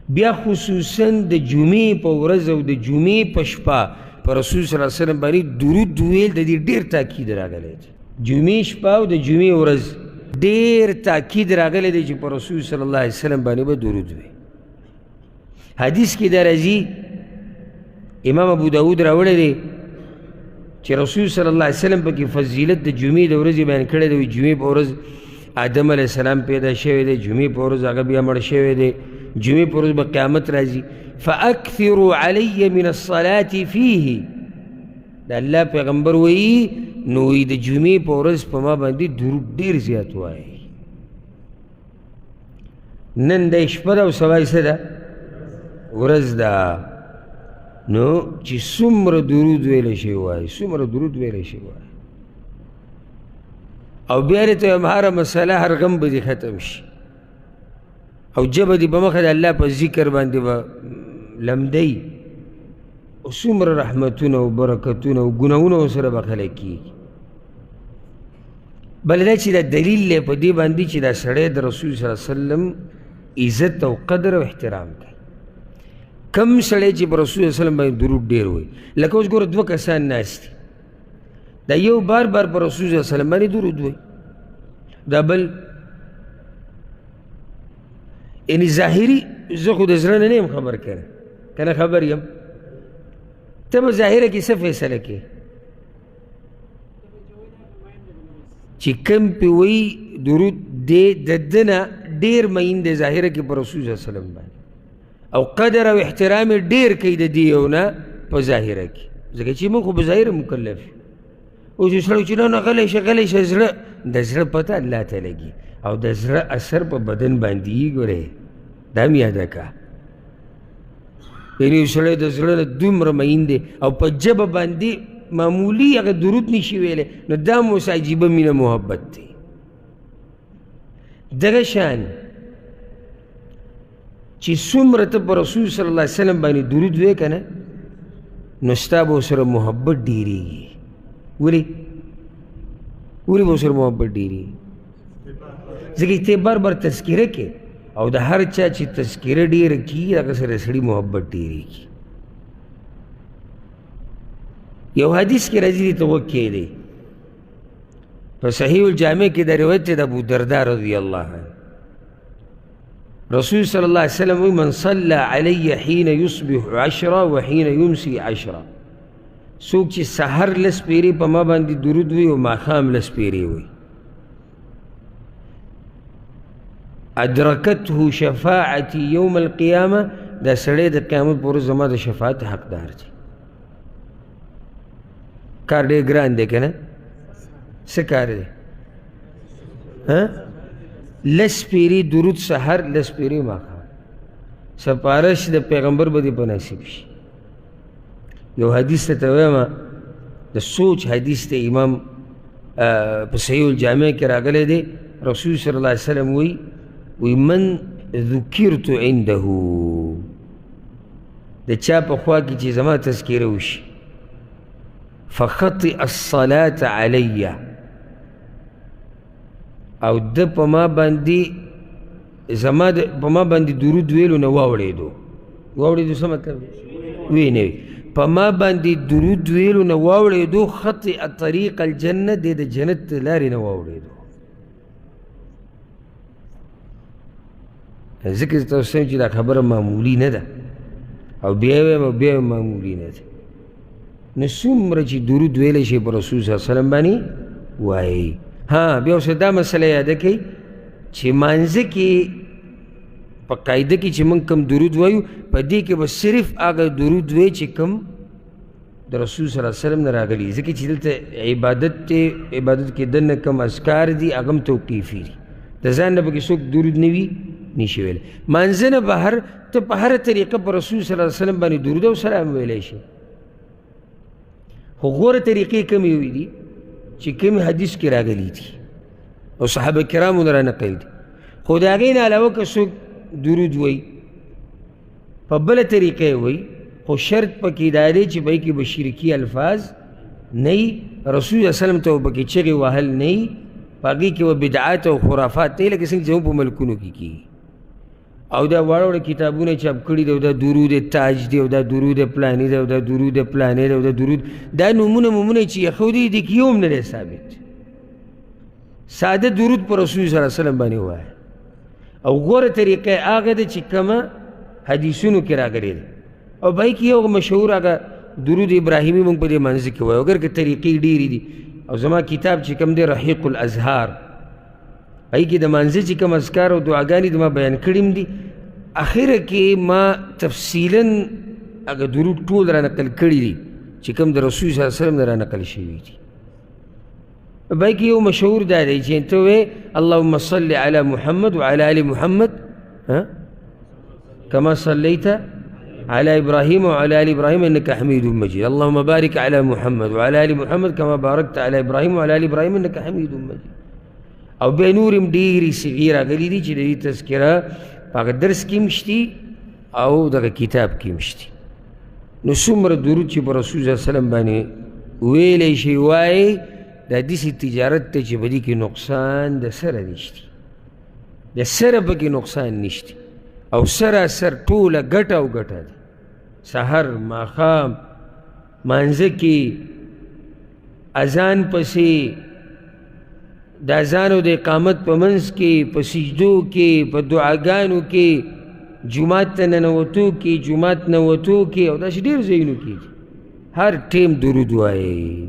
بیا خصوصا د جمعې په ورځ او د جمعې په شپه په رسول صلی الله علیه وسلم باندې درود ویل د دې ډېر تاکید راغلی دی. جمعې شپه او د جمعې ورځ ډېر تاکید راغلی دی چې په رسول صلی الله علیه وسلم باندې به درود وي. حدیث کې دا راځي، امام ابو داود راوړی دی چې رسول صلی الله علیه وسلم پکې فضیلت د جمعې د ورځې بیان کړی دی. جمعې په ورځ آدم علیه السلام پیدا شوی دی، جمعې په ورځ هغه بیا مړ شوی دی، جمعې په ورځ به قیامت راځي. فاکثروا علی من الصلاة فیه، د الله پیغمبر وایي نو وایي د جمعې په ورځ په ما باندې درود ډېر زیات وایي. نن د شپه ده او سبا یې څه ده؟ ورځ ده. نو چې څومره درود ویلی شي وایي، څومره درود ویلی شي وایي. او بیا دې ته هره مسله هر غم به دې ختم شي او جبه دې په مخه د الله په ذکر باندې به لمدی او څومره رحمتونه او برکتونه او ګناهونه ورسره بخلی کېږي. بل دا چې دا دلیل دی په دې باندې چې دا سړی د رسول صلی الله علیه وسلم عزت او قدر او احترام کوي. کم سړی چې په رسول صلی الله علیه وسلم باندې درود ډېر وایي، لکه اوس ګوره دوه کسان ناست دي، دا یو بار بار په رسول صلی الله علیه وسلم باندې درود وایي، دا بل یعنی ظاهري زه خو د زړه نه یم خبر کنه کنه خبر یم، ته به ظاهره کې څه فیصله کې چې کم پې وایي درود دی د ده نه ډېر مین دی ظاهره کې په رسول صلی الله علیه وسلم باندې، او قدر او احترام یې ډېر کوي د دې یو نه په ظاهره کې، ځکه چې موږ خو په ظاهره مکلف یو. اوس یو سړی چې نه غلی شه غلی شه، زړه د زړه پته الله ته لګي او د زړه اثر په بدن باندې یې ګورې، دا هم یاده که. یعنې یو سړی د زړه نه دومره مین دی او په ژبه باندې معمولي هغه درود نشي ویلی، نو دا هم اوس عجیبه مینه محبت دی. دغه شان چې څومره ته په رسول صلی الله علیه وسلم باندې درود وی که نه، نو ستا به ورسره محبت ډېرېږي. ولې به ورسره محبت ډېرېږي؟ ځکه چې ته بار بار تذکیره کې او د هر چا چې تذکیره ډېره کېږي هغه سره سړي محبت ډېرېږي. یو حدیث کې راځي دې ته غوږ کېږدی، په صحیح الجامع کې دا روایت دی د ابو درداء رضی الله عنه. رسول صلی الله علیه وسلم وایي من صلی علی حین یصبح 10 وحین یمسی 10، څوک چې سحر لس پیرې په ما باندې درود وي او ماښام لس پیرې وي، ادرکته شفاعتی یوم القیامه، دا سړی د قیامت په ورځ زما د شفاعت حقدار دی. کار ډېر ګران دی که نه؟ څه کار دی؟ لس پیرې درود سحر، لس پیرې ماښام، سپارش د پیغمبر به دې په نصیب شي. یو حدیث ته وایم، د سوچ حدیث ته امام په صحیح الجامع کې راغلی دی، رسول صلی الله علیه وسلم وی من ذکرت عنده، د چا په خوا کې چې زما تذکیره وشي، فخطئ الصلاة علی، او د په ما باندې زما په ما باندې درود ویلو نه واوړېدو څه مطلب وی نه وي، په ما باندې درود ویلو نه واوړېدو، خطئ طریق الجنه، دی د جنت لارې نه واوړېدو. ذکر تاسو وایم چې دا خبره معمولي نه ده او بیا وایم او بیا معمولي نه ده. نو څومره چې درود ویلی شي په رسول صلی الله علیه وسلم باندې وایي. بیا اوس دا مسله یاده کوي چې مانځه کې په قاعده کې چې موږ کوم درود وایو، په دې کې به صرف هغه درود وایي چې کوم د رسول صلی الله علیه وسلم نه راغلي، ځکه چې دلته عبادت دی، عبادت کې دننه کوم اذکار دي هغه هم توقیفي دي، د ځان نه پکې څوک درود نه وي نشي ویلی. مانځه نه بهر ته په هره طریقه په رسول صلی الله علیه وسلم باندې درود او سلام ویلی شي، خو غوره طریقې کومې دي چې کوم حدیث کې راغلي دي او صحابه کرامو نه رانقل دي. خو د هغې نه علاوه که څوک درود وایي په بله طریقه یې وایي، خو شرط پکې دا دی چې پکې به شرکي الفاظ نه وي، رسول صلی الله علیه وسلم ته پکې چغې وهل نه وي، په هغې کې به بدعات او خرافات نه وي، لکه څنګه چې زموږ په ملکونو کې کېږي. او دا واړه کتابونه چاپ کړي دي، او دا درود تاج دی، او دا درود پلانې دی، او دا درود پلانې دی، او دا درود، دا نومونه چې یخودي دي کې یو هم نه دی ثابت. ساده درود پر رسول صلی الله علیه وسلم باندې ووایه. او غوره طریقه هغه ده چې کومه حدیثونو کې راغلې ده. او بای کې یو مشهور هغه درود ابراهیمي موږ په دې منځ کې وایو، اگر که طریقې ډېرې دي. او زما کتاب چې کوم دی رحیق الازهار، هغې کې د منځه چې کوم اذکار او دعاګانې د ما بیان کړي دي، اخره کې ما تفصیلا هغه درود ټول را نقل کړي دي چې کوم د رسول صلی الله علیه وسلم نه را نقل شوي دي. بای کې یو مشهور دا دی چې ته وایې اللهم صل علی محمد وعلى آل محمد كما صليت على إبراهيم وعلى آل إبراهيم إنك حميد مجيد، اللهم بارك على محمد وعلى آل محمد كما باركت على إبراهيم وعلى آل إبراهيم إنك حميد مجيد. او بیا نورم ډېرې صیغې راغلي دي چې د دې تذکره په هغه درس کې هم شتي او دغه کتاب کې هم شتي. نو څومره درود چې په رسول صلی الله علیه وسلم باندې ویلی شي وایي، دا داسې تجارت دی چې په دې کې نقصان د سره نشته، د سره پکې نقصان نشته، او سراسر ټوله ګټه او ګټه ده. سحر ماښام مانځه کې اذان پسې، د اذان او د اقامت په منځ کې، په سجدو کې، په دعاګانو کې، جومات ته ننوتو کې، جومات نه وتو کې، او داسې ډېر ځایونو کې هر ټیم درود وایي.